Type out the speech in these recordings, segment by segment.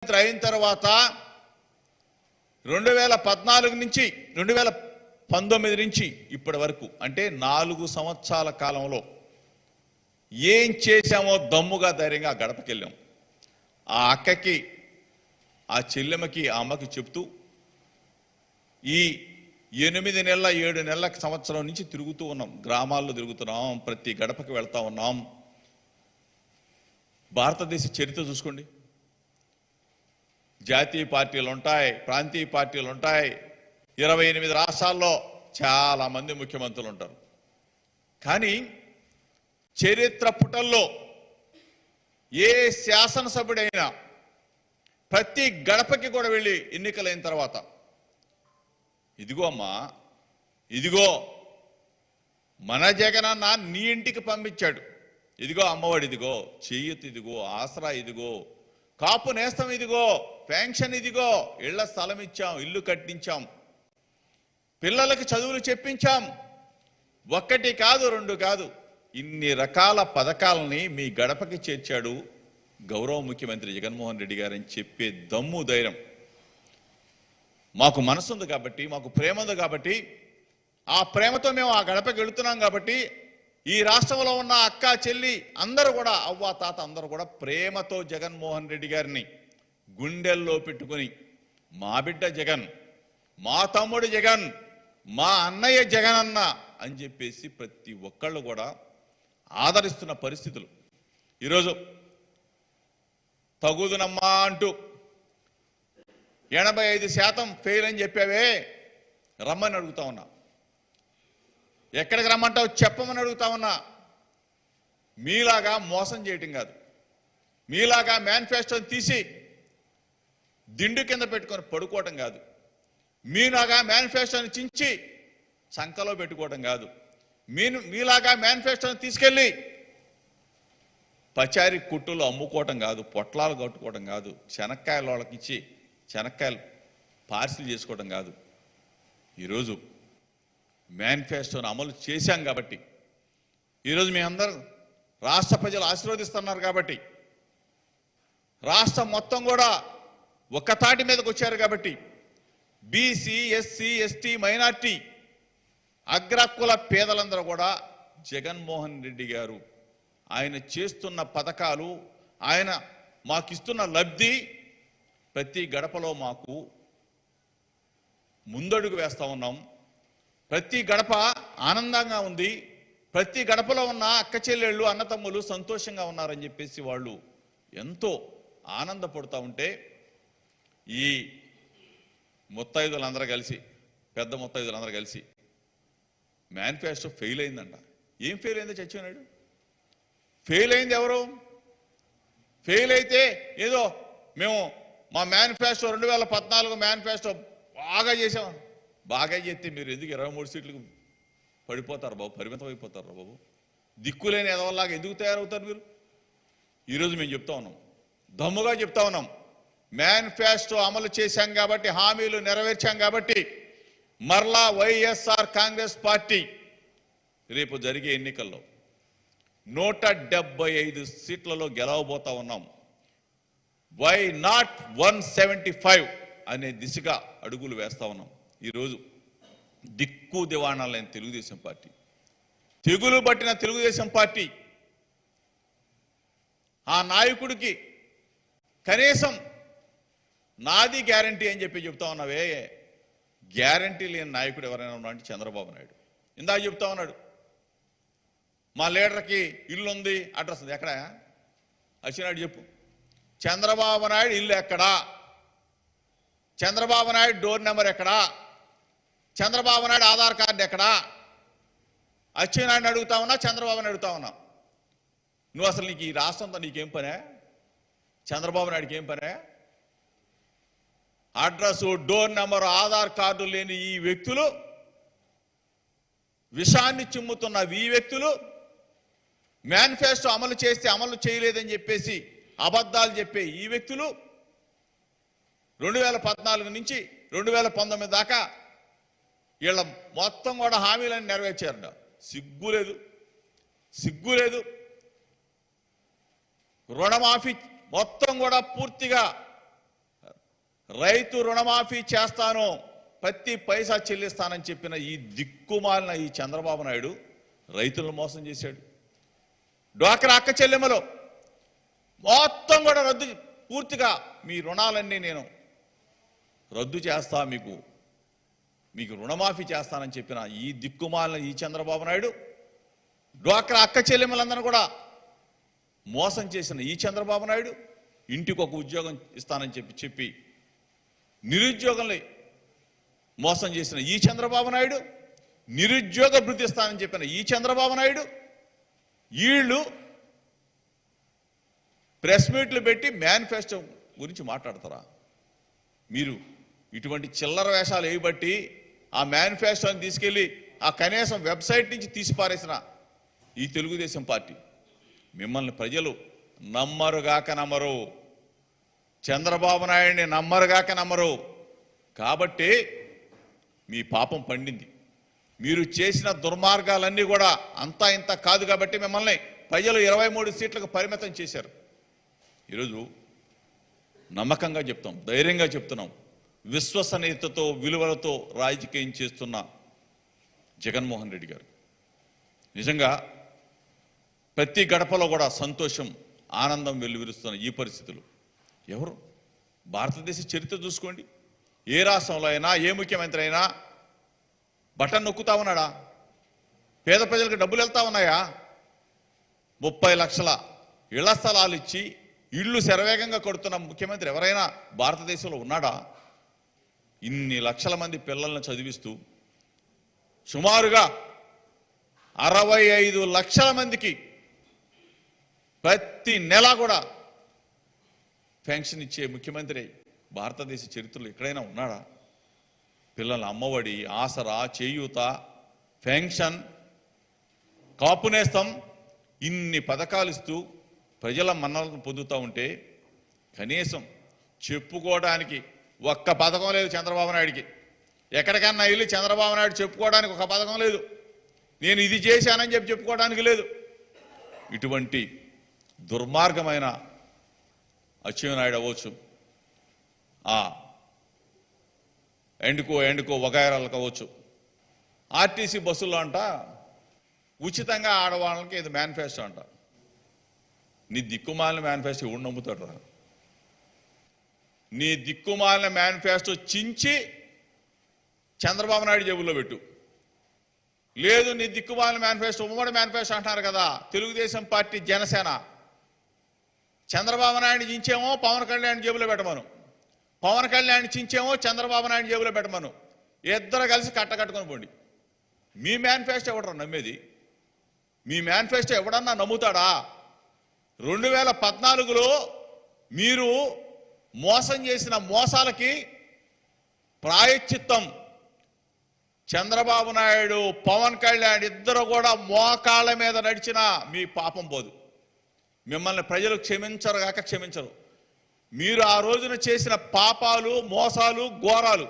అయిన తర్వాత 2014 నుంచి 2019 నుంచి ఇప్పటి వరకు అంటే 4 సంవత్సరాల కాలంలో ఏం చేశామో దమ్ముగా ధైర్యంగా గడపకెళ్ళాం. ఆ అక్కకి, ఆ చెల్లెమ్మకి, ఆ అమ్మకి చెప్తూ ఈ 8 నెలల 7 నెలల సంవత్సరం నుంచి తిరుగుతూ ఉన్నాం. గ్రామాల్లో తిరుగుతున్నాం, ప్రతి గడపకి వెళ్తా ఉన్నాం. భారతదేశ చరిత్ర చూసుకోండి. జాతీయ పార్టీలు ఉంటాయి, ప్రాంతీయ పార్టీలు ఉంటాయి. 28 రాష్ట్రాల్లో చాలా మంది ముఖ్యమంత్రులు ఉంటారు. కానీ చరిత్ర పుటల్లో ఏ శాసనసభ్యుడైనా ప్రతి గడపకి కూడా వెళ్ళి ఎన్నికలైన తర్వాత ఇదిగో అమ్మా, ఇదిగో మన జగనన్న నీ ఇంటికి పంపించాడు, ఇదిగో అమ్మఒడి, ఇదిగో చెయ్యొత్తు, ఇదిగో ఆసరా, ఇదిగో కాపు నేస్తం, ఇదిగో పెన్షన్, ఇదిగో ఇళ్ల స్థలం ఇచ్చాం, ఇల్లు కట్టించాం, పిల్లలకి చదువులు చెప్పించాం. 1 కాదు 2 కాదు, ఇన్ని రకాల పథకాలని మీ గడపకి చేర్చాడు గౌరవ ముఖ్యమంత్రి జగన్మోహన్ రెడ్డి గారని చెప్పే దమ్ము ధైర్యం మాకు మనసుంది కాబట్టి, మాకు ప్రేమ ఉంది కాబట్టి, ఆ ప్రేమతో మేము ఆ గడపకి వెళుతున్నాం కాబట్టి ఈ రాష్ట్రంలో ఉన్న అక్క చెల్లి అందరూ కూడా, అవ్వ తాత అందరూ కూడా ప్రేమతో జగన్మోహన్ రెడ్డి గారిని గుండెల్లో పెట్టుకుని మా బిడ్డ జగన్, మా తమ్ముడు జగన్, మా అన్నయ్య జగన్ అన్న అని చెప్పేసి ప్రతి ఒక్కళ్ళు కూడా ఆదరిస్తున్న పరిస్థితులు. ఈరోజు తగుదునమ్మా అంటూ 85% ఫెయిల్ అని చెప్పావే, రమ్మని అడుగుతా ఉన్నా. ఎక్కడికి రమ్మంటావు చెప్పమని అడుగుతా ఉన్నా. మీలాగా మోసం చేయటం కాదు, మీలాగా మేనిఫెస్టోని తీసి దిండు కింద పెట్టుకొని పడుకోవటం కాదు, మీలాగా మేనిఫెస్టోని చించి సంకలో పెట్టుకోవటం కాదు, మీలాగా మేనిఫెస్టోని తీసుకెళ్ళి పచారీ కుట్టులు అమ్ముకోవటం కాదు, పొట్లాలు కట్టుకోవటం కాదు, శనక్కాయల వాళ్ళకి ఇచ్చి శనక్కాయలు పార్సిల్ చేసుకోవడం కాదు. ఈరోజు మేనిఫెస్టోని అమలు చేశాం కాబట్టి, ఈరోజు మీ అందరూ రాష్ట్ర ప్రజలు ఆశీర్వదిస్తున్నారు కాబట్టి, రాష్ట్రం మొత్తం కూడా ఒక్క తాటి మీదకి వచ్చారు కాబట్టి, బీసీ, ఎస్సీ, ఎస్టీ, మైనార్టీ, అగ్రకుల పేదలందరూ కూడా జగన్మోహన్ రెడ్డి గారు ఆయన చేస్తున్న పథకాలు, ఆయన మాకిస్తున్న లబ్ధి ప్రతి గడపలో మాకు ముందడుగు వేస్తూ ఉన్నాం. ప్రతి గడప ఆనందంగా ఉంది, ప్రతి గడపలో ఉన్న అక్క చెల్లెళ్ళు, అన్నతమ్ములు సంతోషంగా ఉన్నారని చెప్పేసి వాళ్ళు ఎంతో ఆనందపడుతూ ఉంటే, ఈ ముత్తైదులందరూ కలిసి, పెద్ద ముత్తైదులందరూ కలిసి మేనిఫెస్టో ఫెయిల్ అయిందంట. ఏం ఫెయిల్ అయిందో చచ్చిపోయినాడు. ఫెయిల్ అయింది ఎవరు? ఫెయిల్ అయితే ఏదో మేము మా మేనిఫెస్టో 2014 మేనిఫెస్టో బాగా చేసాం. బాగా చేస్తే మీరు ఎందుకు 23 సీట్లకు పడిపోతారు బాబు, పరిమితం అయిపోతారు బాబు, దిక్కులేని ఎదవల్లాగా ఎందుకు తయారవుతారు మీరు? ఈరోజు మేము చెప్తా ఉన్నాం, దమ్ముగా చెప్తా ఉన్నాం, మేనిఫెస్టో అమలు చేశాం కాబట్టి, హామీలు నెరవేర్చాం కాబట్టి మరలా వైఎస్ఆర్ కాంగ్రెస్ పార్టీ రేపు జరిగే ఎన్నికల్లో 175 సీట్లలో గెలవబోతా ఉన్నాం. వై నాట్ 175 అనే దిశగా అడుగులు వేస్తా ఉన్నాం. ఈరోజు దిక్కు దివాణా లేని తెలుగుదేశం పార్టీ, తెగులు పట్టిన తెలుగుదేశం పార్టీ, ఆ నాయకుడికి కనీసం నాది గ్యారంటీ అని చెప్పి చెప్తా ఉన్నావే, గ్యారంటీ లేని నాయకుడు ఎవరైనా ఉన్నా అంటే చంద్రబాబు నాయుడు. ఇందాక చెప్తా ఉన్నాడు, మా లీడర్కి ఇల్లు ఉంది, అడ్రస్ ఉంది. ఎక్కడా వచ్చినాడు చెప్పు. చంద్రబాబు నాయుడు ఇల్లు ఎక్కడా? చంద్రబాబు నాయుడు డోర్ నెంబర్ ఎక్కడా? చంద్రబాబు నాయుడు ఆధార్ కార్డు ఎక్కడా? అచ్చెన్నాయుడిని అడుగుతా ఉన్నా, చంద్రబాబుని అడుగుతా ఉన్నా. నువ్వు అసలు నీకు ఈ రాష్ట్రంతో నీకేం పనే? చంద్రబాబు నాయుడికి ఏం పనే? Address, door number, Aadhaar card లేని ఈ వ్యక్తులు, విషాన్ని చిమ్ముతున్న ఈ వ్యక్తులు, మేనిఫెస్టో అమలు చేస్తే అమలు చేయలేదని చెప్పేసి అబద్ధాలు చెప్పే ఈ వ్యక్తులు 2014 నుంచి 2019 దాకా వీళ్ళ మొత్తం కూడా హామీలను నెరవేర్చారట. సిగ్గులేదు, సిగ్గులేదు. రుణమాఫీ మొత్తం కూడా పూర్తిగా రైతు రుణమాఫీ చేస్తాను, ప్రతి పైసా చెల్లిస్తానని చెప్పిన ఈ దిక్కుమాలిన ఈ చంద్రబాబు నాయుడు రైతులను మోసం చేశాడు. డ్వాక్రా అక్క చెల్లెమ్మలో మొత్తం కూడా రద్దు, పూర్తిగా మీ రుణాలన్నీ నేను రద్దు చేస్తా, మీకు రుణమాఫీ చేస్తానని చెప్పిన ఈ దిక్కుమాలిన ఈ చంద్రబాబు నాయుడు, డ్వాక్రా అక్క చెల్లెమ్మలందరూ కూడా మోసం చేసిన ఈ చంద్రబాబు నాయుడు, ఇంటికి ఒక ఉద్యోగం ఇస్తానని చెప్పి నిరుద్యోగంలో మోసం చేసిన ఈ చంద్రబాబు నాయుడు, నిరుద్యోగ భృతి ఇస్తానని చెప్పిన ఈ చంద్రబాబు నాయుడు, వీళ్ళు ప్రెస్ మీట్లు పెట్టి మేనిఫెస్టో గురించి మాట్లాడతారా? మీరు ఇటువంటి చిల్లర వేషాలు వేయబట్టి ఆ మేనిఫెస్టోని తీసుకెళ్ళి ఆ కనీసం వెబ్సైట్ నుంచి తీసిపారేసిన ఈ తెలుగుదేశం పార్టీ, మిమ్మల్ని ప్రజలు నమ్మరుగాక నమ్మరు, చంద్రబాబు నాయుడిని నమ్మరుగాక నమ్మరు. కాబట్టి మీ పాపం పండింది. మీరు చేసిన దుర్మార్గాలన్నీ కూడా అంతా ఇంత కాదు కాబట్టి మిమ్మల్ని ప్రజలు 23 సీట్లకు పరిమితం చేశారు. ఈరోజు నమ్మకంగా చెప్తాం, ధైర్యంగా చెప్తున్నాం, విశ్వసనీయతతో విలువలతో రాజకీయం చేస్తున్న జగన్మోహన్ రెడ్డి గారు నిజంగా ప్రతి గడపలో కూడా సంతోషం, ఆనందం వెల్లువిరుస్తున్న ఈ పరిస్థితులు ఎవరు? భారతదేశ చరిత్ర చూసుకోండి, ఏ రాష్ట్రంలో అయినా ఏ ముఖ్యమంత్రి అయినా బటన్ నొక్కుతా ఉన్నాడా? పేద ప్రజలకు డబ్బులు వెళ్తా ఉన్నాయా? 30 లక్షల ఇళ్ల స్థలాలు ఇచ్చి ఇళ్ళు శరవేగంగా కొడుతున్న ముఖ్యమంత్రి ఎవరైనా భారతదేశంలో ఉన్నాడా? ఇన్ని లక్షల మంది పిల్లలను చదివిస్తూ సుమారుగా 65 లక్షల మందికి ప్రతి నెల కూడా పెన్షన్ ఇచ్చే ముఖ్యమంత్రి భారతదేశ చరిత్రలో ఎక్కడైనా ఉన్నాడా? పిల్లల అమ్మఒడి, ఆసరా, చేయూత, పెన్షన్, కాపు నేస్తం, ఇన్ని పథకాలు ఇస్తూ ప్రజల మన్నలను పొందుతూ ఉంటే కనీసం చెప్పుకోవడానికి ఒక్క పథకం లేదు చంద్రబాబు నాయుడికి. ఎక్కడికన్నా వెళ్ళి చంద్రబాబు నాయుడు చెప్పుకోవడానికి ఒక పథకం లేదు, నేను ఇది చేశానని చెప్పుకోవడానికి లేదు. ఇటువంటి దుర్మార్గమైన అచ్చెన్నాయుడు అవ్వచ్చు, ఎండుకో వగాయరాలు కావచ్చు, ఆర్టీసీ బస్సుల్లో అంట ఉచితంగా ఆడవాళ్ళకి ఇది మేనిఫెస్టో అంట. నీ దిక్కుమాలిన మేనిఫెస్టో ఎవడు నమ్ముతాడు రా? నీ దిక్కుమాలిన మేనిఫెస్టో చించి చంద్రబాబు నాయుడు జేబుల్లో పెట్టు. లేదు, నీ దిక్కుమాలిన మేనిఫెస్టో ఉమ్మడి మేనిఫెస్టో అంటున్నారు కదా తెలుగుదేశం పార్టీ, జనసేన, చంద్రబాబు నాయుడు చించేమో పవన్ కళ్యాణ్ జేబులో పెట్టమను, పవన్ కళ్యాణ్ చించేమో చంద్రబాబు నాయుడు జేబులో పెట్టమను, ఇద్దరు కలిసి కట్టకట్టుకొని పోండి. మీ మేనిఫెస్టో ఎవడరా నమ్మేది? మీ మేనిఫెస్టో ఎవడన్నా నమ్ముతాడా? 2014లో మీరు మోసం చేసిన మోసాలకి ప్రాయశ్చిత్తం చంద్రబాబు నాయుడు, పవన్ కళ్యాణ్ ఇద్దరు కూడా మోకాళ్ళ మీద నడిచినా మీ పాపం పోదు. మిమ్మల్ని ప్రజలు క్షమించరుగాక క్షమించరు. మీరు ఆ రోజున చేసిన పాపాలు, మోసాలు, ఘోరాలు,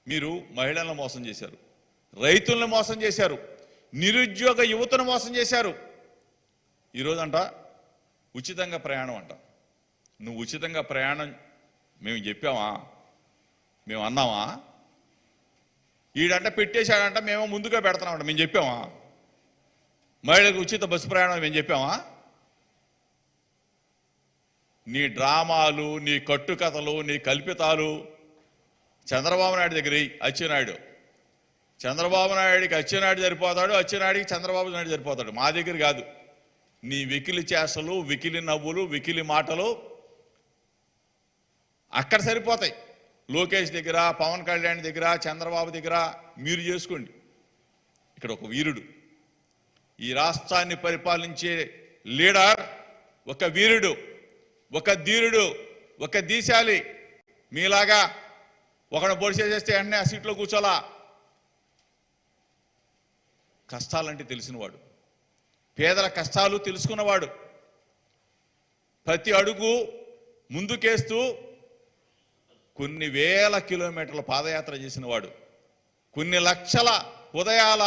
మీరు మహిళలను మోసం చేశారు, రైతులను మోసం చేశారు, నిరుద్యోగ యువతను మోసం చేశారు. ఈరోజంట ఉచితంగా ప్రయాణం అంట. నువ్వు ఉచితంగా ప్రయాణం మేము చెప్పామా? మేము అన్నామా? ఈడంట పెట్టేశాడంట, మేము ముందుగా పెడుతున్నామంట, మేము చెప్పామా? మహిళలకు ఉచిత బస్సు ప్రయాణం మేము చెప్పామా? నీ డ్రామాలు, నీ కట్టుకథలు, నీ కల్పితాలు చంద్రబాబు నాయుడు దగ్గర అచ్చెన్నాయుడు, చంద్రబాబు నాయుడికి అచ్చెన్నాయుడు సరిపోతాడు, అచ్చెన్నాయుడికి చంద్రబాబు నాయుడు సరిపోతాడు. మా దగ్గర కాదు. నీ వికిలి చేష్టలు, వికిలి నవ్వులు, వికిలి మాటలు అక్కడ సరిపోతాయి. లోకేష్ దగ్గర, పవన్ కళ్యాణ్ దగ్గర, చంద్రబాబు దగ్గర మీరు చేసుకోండి. ఇక్కడ ఒక వీరుడు, ఈ రాష్ట్రాన్ని పరిపాలించే లీడర్, ఒక వీరుడు, ఒక ధీరుడు, ఒక దీశాలి. మీలాగా ఒకడు పొడిచేసేస్తే వెంటనే ఆ సీట్లో కూర్చోలా. కష్టాలంటే తెలిసినవాడు, పేదల కష్టాలు తెలుసుకున్నవాడు, ప్రతి అడుగు ముందుకేస్తూ కొన్ని వేల కిలోమీటర్ల పాదయాత్ర చేసినవాడు, కొన్ని లక్షల ఉదయాల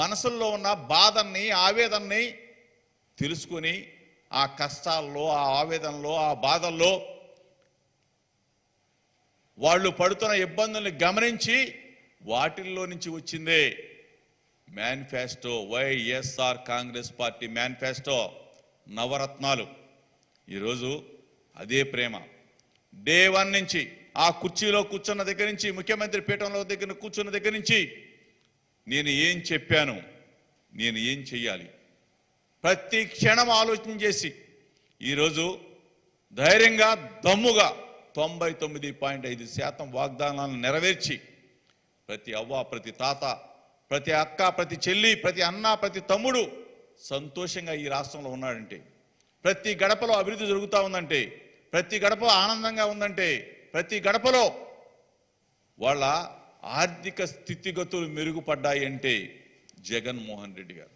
మనసుల్లో ఉన్న బాధల్ని, ఆవేదనని తెలుసుకుని ఆ కష్టాల్లో, ఆ ఆవేదనలో, ఆ బాధల్లో వాళ్ళు పడుతున్న ఇబ్బందుల్ని గమనించి వాటిల్లో నుంచి వచ్చిందే manifesto. YSR Congress party manifesto నవరత్నాలు. ఈరోజు అదే ప్రేమ. డే 1 నుంచి ఆ కుర్చీలో కూర్చున్న దగ్గర నుంచి, ముఖ్యమంత్రి పీఠంలో దగ్గర కూర్చున్న దగ్గర నుంచి నేను ఏం చెప్పాను, నేను ఏం చెయ్యాలి, ప్రతి క్షణం ఆలోచన చేసి ఈరోజు ధైర్యంగా దమ్ముగా 99.5% వాగ్దానాలను నెరవేర్చి ప్రతి అవ్వ, ప్రతి తాత, ప్రతి అక్క, ప్రతి చెల్లి, ప్రతి అన్న, ప్రతి తమ్ముడు సంతోషంగా ఈ రాష్ట్రంలో ఉన్నాడంటే, ప్రతి గడపలో అభివృద్ధి జరుగుతూ ఉందంటే, ప్రతి గడప ఆనందంగా ఉందంటే, ప్రతి గడపలో వాళ్ళ ఆర్థిక స్థితిగతులు మెరుగుపడ్డాయి అంటే జగన్మోహన్ రెడ్డి గారు.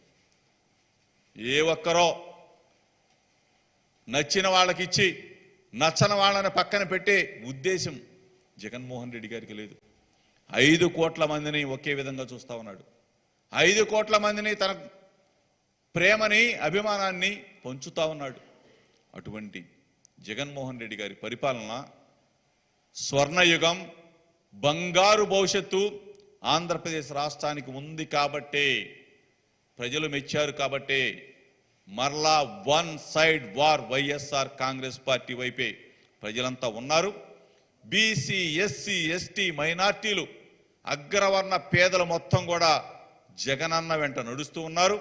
ఏ ఒక్కరో నచ్చిన వాళ్ళకి ఇచ్చి నచ్చని వాళ్ళని పక్కన పెట్టే ఉద్దేశం జగన్మోహన్ రెడ్డి గారికి లేదు. 5 కోట్ల మందిని ఒకే విధంగా చూస్తూ ఉన్నాడు. 5 కోట్ల మందిని తన ప్రేమని, అభిమానాన్ని పంచుతా ఉన్నాడు. అటువంటి జగన్మోహన్ రెడ్డి గారి పరిపాలన స్వర్ణయుగం, బంగారు భవిష్యత్తు ఆంధ్రప్రదేశ్ రాష్ట్రానికి ఉంది కాబట్టే, ప్రజలు మెచ్చారు కాబట్టే మరలా 1 side war YSR Congress party వైపే ప్రజలంతా ఉన్నారు. బీసీ, ఎస్సీ, ఎస్టీ, మైనార్టీలు, అగ్రవర్ణ పేదలు మొత్తం కూడా జగనన్న వెంట నడుస్తూ ఉన్నారు.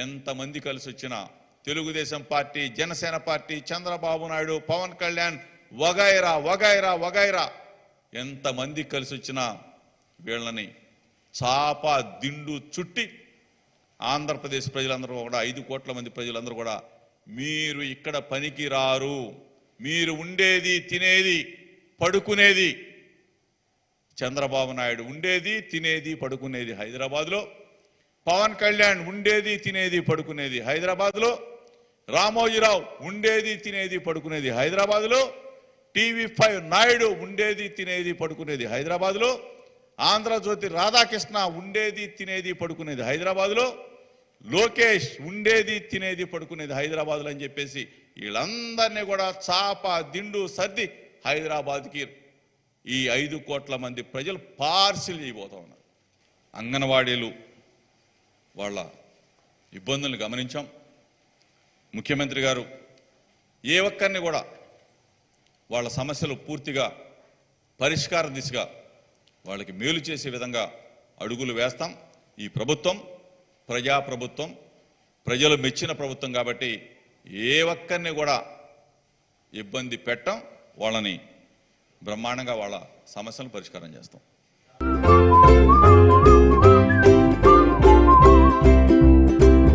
ఎంతమంది కలిసి వచ్చినా తెలుగుదేశం పార్టీ, జనసేన పార్టీ, చంద్రబాబు నాయుడు, పవన్ కళ్యాణ్, వగైరా వగైరా వగైరా ఎంతమంది కలిసి వచ్చినా వీళ్ళని చాప దిండు చుట్టి ఆంధ్రప్రదేశ్ ప్రజలందరూ కూడా, 5 కోట్ల మంది ప్రజలందరూ కూడా మీరు ఇక్కడ పనికి రారు, మీరు ఉండేది, తినేది, పడుకునేది, చంద్రబాబు నాయుడు ఉండేది, తినేది, పడుకునేది హైదరాబాద్లో, పవన్ కళ్యాణ్ ఉండేది, తినేది, పడుకునేది హైదరాబాద్లో, రామోజీరావు ఉండేది, తినేది, పడుకునేది హైదరాబాద్లో, TV5 నాయుడు ఉండేది, తినేది, పడుకునేది హైదరాబాద్లో, ఆంధ్రజ్యోతి రాధాకృష్ణ ఉండేది, తినేది, పడుకునేది హైదరాబాద్లో, లోకేష్ ఉండేది, తినేది, పడుకునేది హైదరాబాద్లో అని చెప్పేసి వీళ్ళందరినీ కూడా చాప దిండు సర్ది హైదరాబాద్కి ఈ 5 కోట్ల మంది ప్రజలు పార్సిల్ చేయబోతా ఉన్నారు. అంగన్వాడీలు వాళ్ళ ఇబ్బందులను గమనించాం. ముఖ్యమంత్రి గారు ఏ ఒక్కరిని కూడా వాళ్ళ సమస్యలు పూర్తిగా పరిష్కార దిశగా వాళ్ళకి మేలు చేసే విధంగా అడుగులు వేస్తాం. ఈ ప్రభుత్వం ప్రజాప్రభుత్వం, ప్రజలు మెచ్చిన ప్రభుత్వం కాబట్టి ఏ ఒక్కరిని కూడా ఇబ్బంది పెట్టం. వాళ్ళని బ్రహ్మాండంగా వాళ్ళ సమస్యలను పరిష్కారం చేస్తాం.